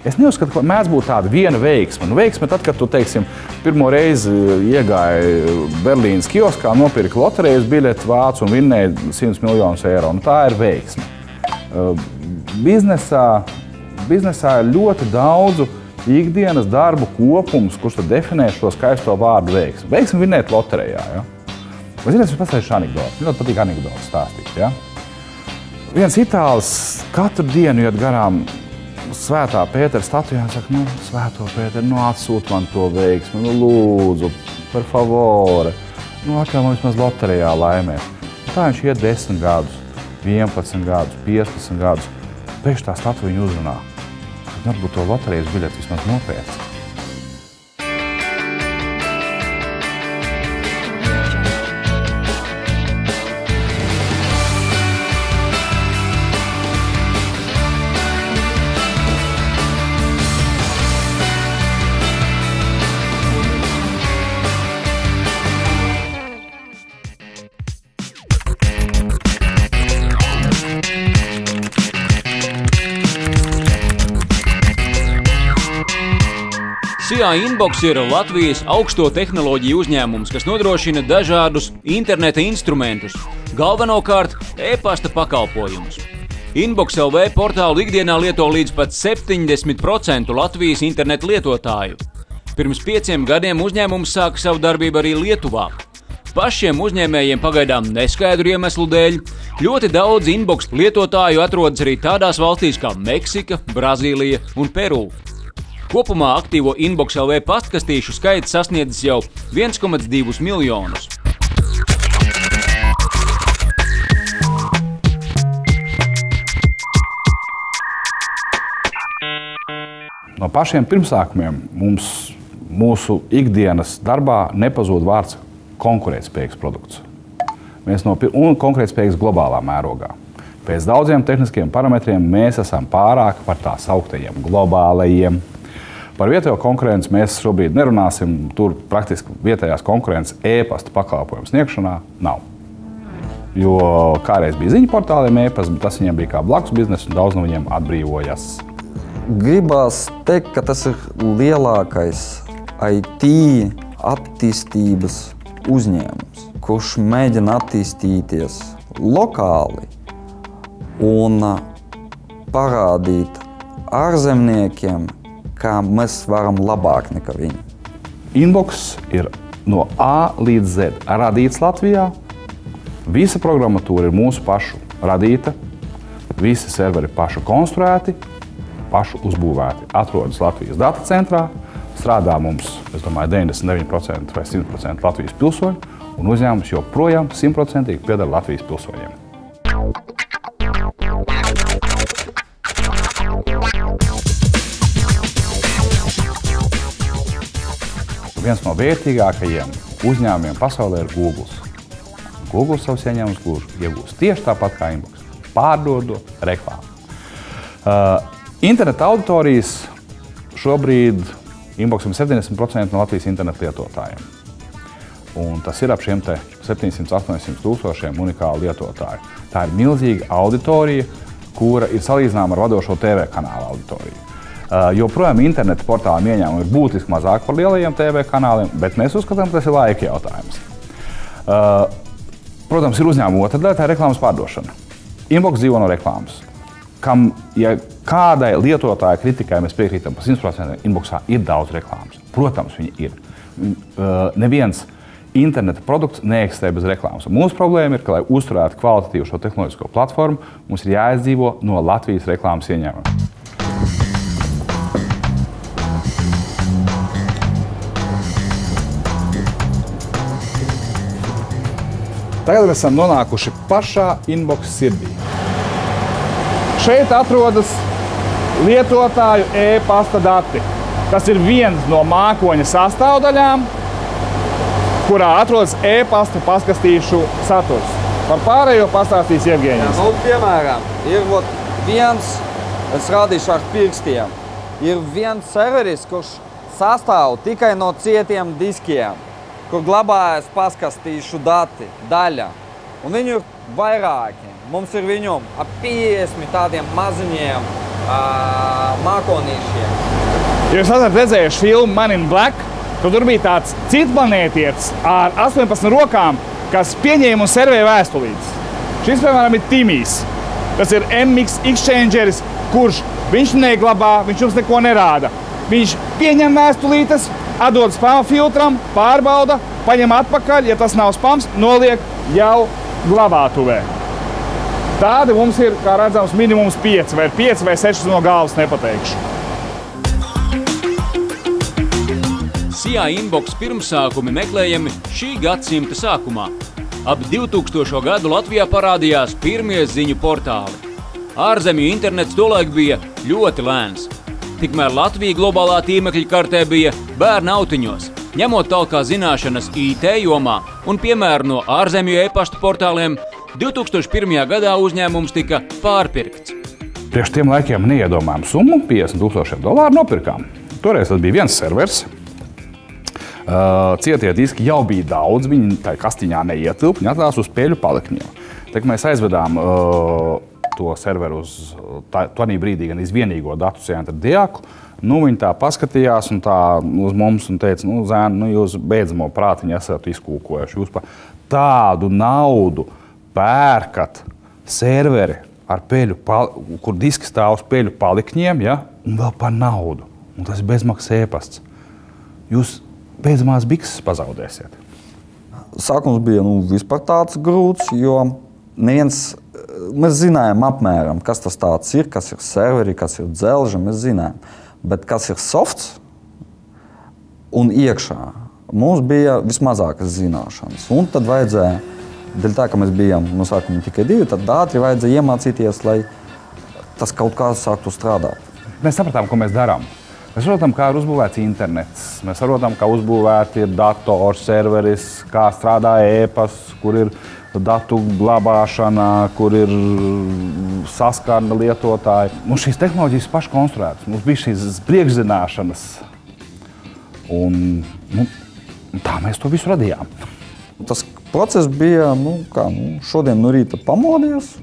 Es neuzskatu, ka mēdz būt tāda viena veiksme. Veiksme tad, kad tu, teiksim, pirmo reizi iegāji Berlīnas kioskā, nopirki loterijas biļeti vācu un vinnēji 100 miljonus eiro. Tā ir veiksme. Biznesā ir ļoti daudzu ikdienas darbu kopums, kurš tad definē šo skaisto vārdu veiksmi. Veiksmi vinnēt loterijā. Ja? Vai ziniet, es pastāstīšu anekdoti. Man ļoti patīk anekdoti stāstīt. Ja? Viens itālis katru dienu iet garām Svētā Pētera statujā un saka, Svēto Pēteru, atsūt man to veiksmi, lūdzu, par favore, atļauj man vismaz loterijā laimēt. Tā viņš iet 10 gadus, 11 gadus, 15 gadus, pēkšņi tā statuja viņu uzrunā. Tad varbūt to loterijas biļeti vismaz nopērc. SIA Inbox ir Latvijas augsto tehnoloģiju uzņēmums, kas nodrošina dažādus interneta instrumentus, galvenokārt e-pasta pakalpojumus. Inbox LV portālu ikdienā lieto līdz pat 70% Latvijas interneta lietotāju. Pirms 5 gadiem uzņēmums sāka savu darbību arī Lietuvā. Pašiem uzņēmējiem pagaidām neskaidru iemeslu dēļ ļoti daudz Inbox lietotāju atrodas arī tādās valstīs kā Meksika, Brazīlija un Peru. Kopumā aktīvo Inbox LV pastkastīšu skaits sasniedzis jau 1,2 miljonus. No pašiem pirmsākumiem mūsu ikdienas darbā nepazūd vārds konkurētspējīgs produkts. Un konkurētspējīgs globālā mērogā. Pēc daudziem tehniskiem parametriem mēs esam pārāki par tā sauktajiem globālajiem. Par vietējo konkurenci mēs šobrīd nerunāsim. Tur praktiski vietējās konkurences e-pasta pakalpojumu sniegšanā nav. Jo kādreiz bija ziņu portāliem e-pasta, bet tas viņiem bija kā blakus biznesa un daudz no viņiem atbrīvojas. Gribās teikt, ka tas ir lielākais IT attīstības uzņēmums, kurš mēģina attīstīties lokāli un parādīt ārzemniekiem, kā mēs varam labāk nekā viņi. Inbox ir no A līdz Z radīts Latvijā. Visa programmatūra ir mūsu pašu radīta. Visi serveri pašu konstruēti, pašu uzbūvēti. Atrodas Latvijas datacentrā. Strādā mums, es domāju, 99% vai 100% Latvijas pilsoņu. Un uzņēmums joprojām 100% pieder Latvijas pilsoņiem. Viens no vērtīgākajiem uzņēmumiem pasaulē ir Google. Google savus ieņēmumus iegūst tieši tāpat kā Inbox, pārdodot reklāmu. Interneta auditorijas šobrīd Inboxam 70% no Latvijas interneta lietotājiem. Un tas ir ap šiem 700–800 tūkstošiem unikālu lietotāju. Tā ir milzīga auditorija, kura ir salīdzināma ar vadošo TV kanālu auditoriju. Joprojām interneta portāliem ieņēmumi ir būtiski mazāk par lielajiem TV kanāliem, bet mēs uzskatām, ka tas ir laika jautājums. Protams, ir uzņēmuma otra daļa, tā ir reklāmas pārdošana. Inbox dzīvo no reklāmas. Ja kādai lietotāja kritikai mēs piekrītam par 100%, Inboxā ir daudz reklāmas. Protams, viņi ir. Neviens interneta produkts neeksistē bez reklāmas. Mūsu problēma ir, ka, lai uzturētu kvalitatīvu šo tehnoloģisko platformu, mums ir jāizdzīvo no Latvijas reklāmas ieņēmumiem. Tagad mēs esam nonākuši pašā Inbox sirdī. Šeit atrodas lietotāju e-pasta dati. Tas ir viens no mākoņa sastāvdaļām, kurā atrodas e-pasta paskastīšu saturs. Par pārējo pastāstīs Jevgeņijs. Piemēram, ir viens, es rādīšu ar pirkstiem, ir viens serveris, kurš sastāv tikai no cietiem diskiem, kur glabājas paskastīšu dati, daļa. Un viņu ir vairāki. Mums ir viņu ap 50 tādiem maziņiem mākonīšiem. Jūs esat redzējuši filmu Man in Black, kad tur bija tāds citplanētietis ar 18 rokām, kas pieņēma un servēja vēstulītes. Šis, piemēram, ir Timijs. Tas ir MX Exchangeris, kurš viņš neglabā, viņš jums neko nerāda. Viņš pieņem vēstulītes, atdod spam filtram, pārbauda, paņem atpakaļ, ja tas nav spams, noliek jau glabātuvē. Tādi mums ir, kā redzams, minimums 5 vai 6 no galvas nepateikšu. SIA Inbox pirmsākumi meklējami šī gadsimta sākumā. Ap 2000. gadu Latvijā parādījās pirmie ziņu portāli. Ārzemju internets tolaik bija ļoti lēns. Tikmēr Latvija globālā tīmekļa kartē bija bērna autiņos, ņemot talkā zināšanas IT jomā un piemēru no ārzemju e-pasta portāliem, 2001. gadā uzņēmums tika pārpirkts. Priekš tiem laikiem neiedomājam summu, $50,000 nopirkām. Toreiz tas bija viens servers. Cietie diski jau bija daudz, viņi tā kastiņā neietilp, viņi atstās uz peļu palikņiem. Tad mēs aizvedām to serveru uz tādā brīdī gan vienīgo datu centra Diaku. Viņi tā paskatījās un tā uz mums un teica, zēni, jūs beidzamo prātiņu esat izkūkojuši. Jūs par tādu naudu pērkat serveri, ar peļu, kur diski stāv uz peļu palikņiem, ja? Un vēl par naudu. Un tas ir bezmaksas e-pasts. Jūs beidzamās bikses pazaudēsiet. Sākums bija vispār tāds grūts, jo mēs zinājām apmēram, kas tas tāds ir, kas ir serveri, kas ir dzelža, mēs zinājām. Bet kas ir softs un iekšā, mums bija vismazākas zināšanas. Un tad vajadzēja, dēļ tā, ka mēs bijām no sākuma tikai 2, tad ātri vajadzēja iemācīties, lai tas kaut kā sāktu strādāt. Mēs sapratām, ko mēs darām. Mēs saprotam, kā ir uzbūvēts internets, mēs saprotam, kā uzbūvēti ir dators, serveris, kā strādā e-pasts, kur ir datu glabāšana, kur ir saskarne lietotāji. Mums šīs tehnoloģijas paši konstruētas, mums bija šīs priekšzināšanas. Un tā mēs to visu radījām. Tas process bija, šodien no rīta pamodies,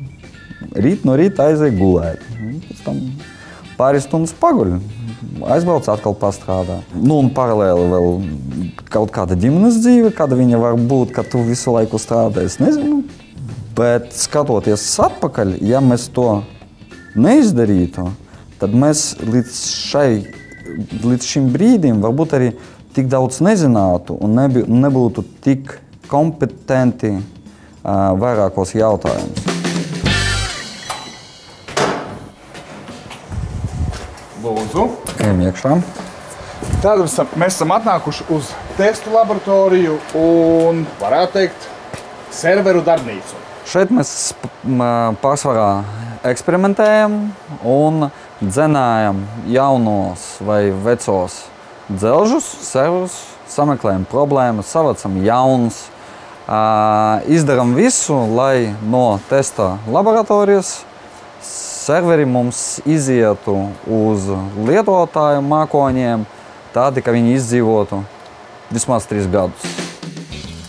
rīt no rīta aizēja gulēt. Pēc tam pāris stundas paguļ. Aizbrauc, atkal pastrādā. Un paralēli vēl kaut kāda ģimenes dzīve, kāda viņa var būt, kad tu visu laiku strādā, es nezinu. Bet skatoties atpakaļ, ja mēs to neizdarītu, tad mēs līdz šim brīdim varbūt arī tik daudz nezinātu un nebūtu tik kompetenti vairākos jautājumus. Lūdzu. Ejam iekšā. Tad mēs esam atnākuši uz testu laboratoriju un, varētu teikt, serveru darbnīcu. Šeit mēs pārsvarā eksperimentējam un dzenājam jaunos vai vecos dzelžus, serverus, sameklējam problēmas, savacam jaunus, izdaram visu, lai no testa laboratorijas serveri mums izietu uz lietotāju mākoņiem, tādi, ka viņi izdzīvotu vismaz 3 gadus.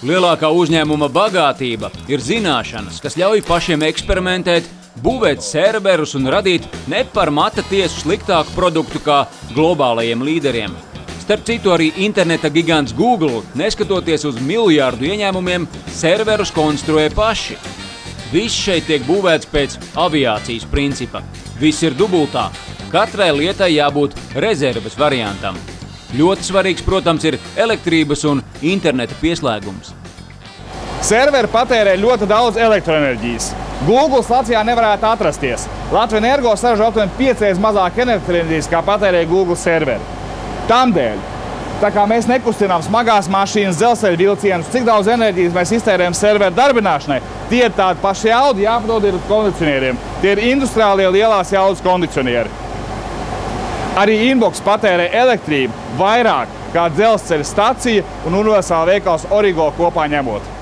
Lielākā uzņēmuma bagātība ir zināšanas, kas ļauj pašiem eksperimentēt, būvēt serverus un radīt ne par mata tiesu sliktāku produktu kā globālajiem līderiem. Starp citu, arī interneta gigants Google, neskatoties uz miljārdu ieņēmumiem, serverus konstruē paši. Viss šeit tiek būvēts pēc aviācijas principa. Viss ir dubultā. Katrai lietai jābūt rezerves variantam. Ļoti svarīgs, protams, ir elektrības un interneta pieslēgums. Serveri patērē ļoti daudz elektroenerģijas. Google Latvijā nevarētu atrasties. Latvija Energo saražo aptuveni 5 reizes mazāk elektroenerģijas, kā patērē Google serveri. Tamdēļ, tā kā mēs nekustinām smagās mašīnas, dzelzceļa vilcienus, cik daudz enerģijas mēs iztērējam serveru darbināšanai, tie ir tādi paši jaudi, jāpadod ir kondicionieriem. Tie ir industriālie lielās jaudas kondicionieri. Arī Inbox patērē elektrību vairāk kā dzelzceļa stacija un universāla veikals Origo kopā ņemot.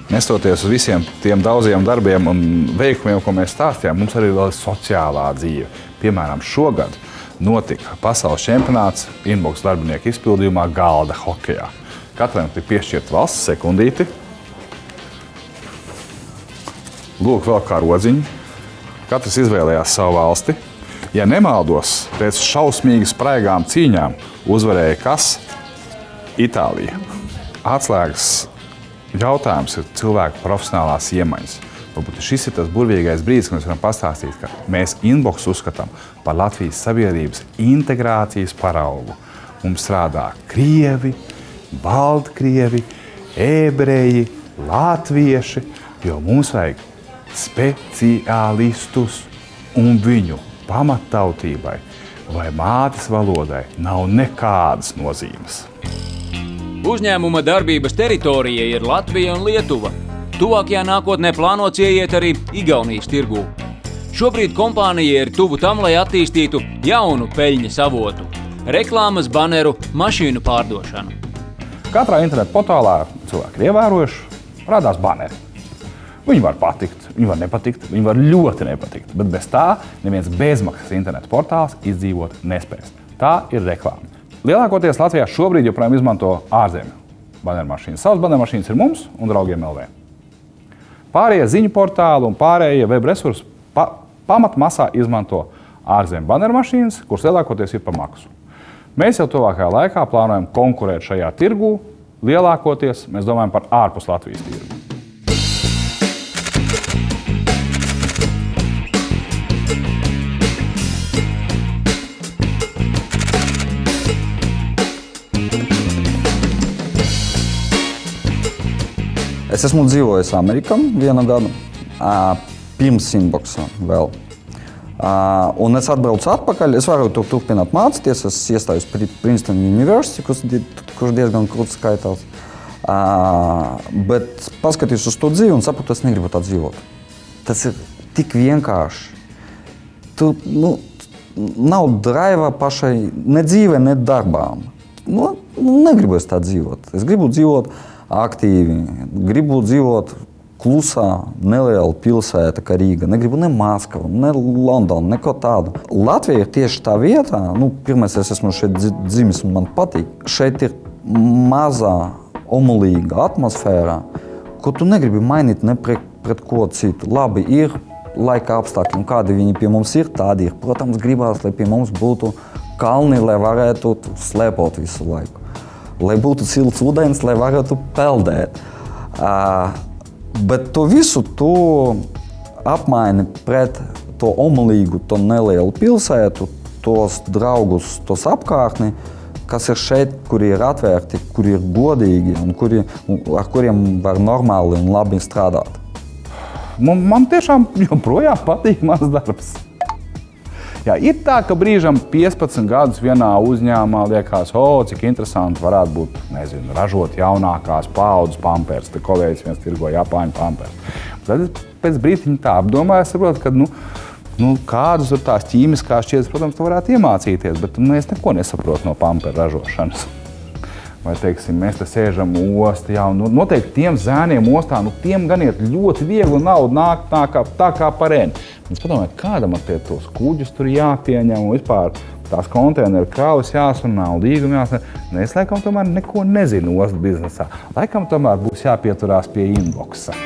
Nestoties uz visiem tiem daudziem darbiem un veikumiem, ko mēs stāstījām, mums arī vēl ir sociālā dzīve. Piemēram, šogad notika pasaules čempionāts Inbox darbinieku izpildījumā galda hokejā. Katram ir piešķirt valsts sekundīti. Lūk, vēl kā rodziņi. Katrs izvēlējās savu valsti. Ja nemaldos, pēc šausmīgi spraigām cīņām uzvarēja kas? Itālija. Atslēgas jautājums ir cilvēku profesionālās iemaņas. Varbūt šis ir tas burvīgais brīdis, kad mēs varam pastāstīt, ka mēs Inbox uzskatām par Latvijas sabiedrības integrācijas paraugu. Mums strādā krievi, baltkrievi, ebreji, latvieši, jo mums vajag speciālistus un viņu pamattautībai vai mātes valodai nav nekādas nozīmes. Uzņēmuma darbības teritorija ir Latvija un Lietuva. Tuvākajā nākotnē plānots ieiet arī Igaunijas tirgū. Šobrīd kompānija ir tuvu tam, lai attīstītu jaunu peļņas avotu – reklāmas baneru mašīnu pārdošanu. Katrā internetu portālā cilvēki ir ievērojuši, parādās baneri. Viņi var patikt, viņi var nepatikt, viņi var ļoti nepatikt, bet bez tā neviens bezmaksas internetu portāls izdzīvot nespēs. Tā ir reklāma. Lielākoties Latvijā šobrīd joprojām izmanto ārzemju banermašīnas. Savas banermašīnas ir mums un draugiem LV. Pārējie ziņu portāli un pārējie web resursi pamatmasā izmanto ārzemju banermašīnas, kuras lielākoties ir par maksu. Mēs jau tuvākajā laikā plānojam konkurēt šajā tirgū. Lielākoties mēs domājam par ārpus Latvijas tirgu. Es esmu dzīvojis Amerikā vienu gadu, pirms Inboxa vēl. Un es atbraucu atpakaļ, es varu tur turpināt mācīties, es iestājos Princeton University, kurš diezgan krūts skaitās. Bet paskatījos uz to dzīvi un sapratu, es negribu tā dzīvot. Tas ir tik vienkārši. Tur nav draiva pašai ne dzīvē, ne darbām. Negribu es tā dzīvot. Es gribu dzīvot aktīvi, gribu dzīvot klusā, neliela pilsēta kā Rīga. Negribu ne Maskavu, ne Londonu, neko tādu. Latvija ir tieši tā vietā, pirmais es esmu šeit dzimis un man patīk. Šeit ir mazā, omulīga atmosfēra, ko tu negribi mainīt ne pret ko citu. Labi, ir laika apstākļi, un kādi viņi pie mums ir, tādi ir. Protams, gribās, lai pie mums būtu kalni, lai varētu slēpot visu laiku. Lai būtu silts ūdens, lai varētu peldēt. Bet to visu tu apmaini pret to omulīgu, to nelielu pilsētu, tos draugus, tos apkārtni, kas ir šeit, kuri ir atvērti, kuri ir godīgi un ar kuriem var normāli un labi strādāt. Man tiešām joprojām patīk mans darbs. Jā, ir tā, ka brīžam 15 gadus vienā uzņēmumā liekas, cik interesanti varētu būt, ražot jaunākās paaudzes pampers. Te kolēģis viens tirgo Japāņu pampers. Tad pēc brītiņa tā apdomāju, es saprotu, ka kādas ir tās ķīmiskās šķiedras, protams, tu varētu iemācīties, bet es neko nesaprotu no pamperu ražošanas. Vai, teiksim, mēs te sēžam ostā, jā, un noteikti tiem zēniem ostā, tiem gan iet ļoti viegli un nauda nāk tā kā par ēni. Es padomāju, kādam tos kuģus tur jāpieņem un vispār tās konteineru kravas jāsunā un līgumi jāsunā. Es laikam tomēr neko nezinu ostu biznesā. Laikam tomēr būs jāpieturās pie Inboxa.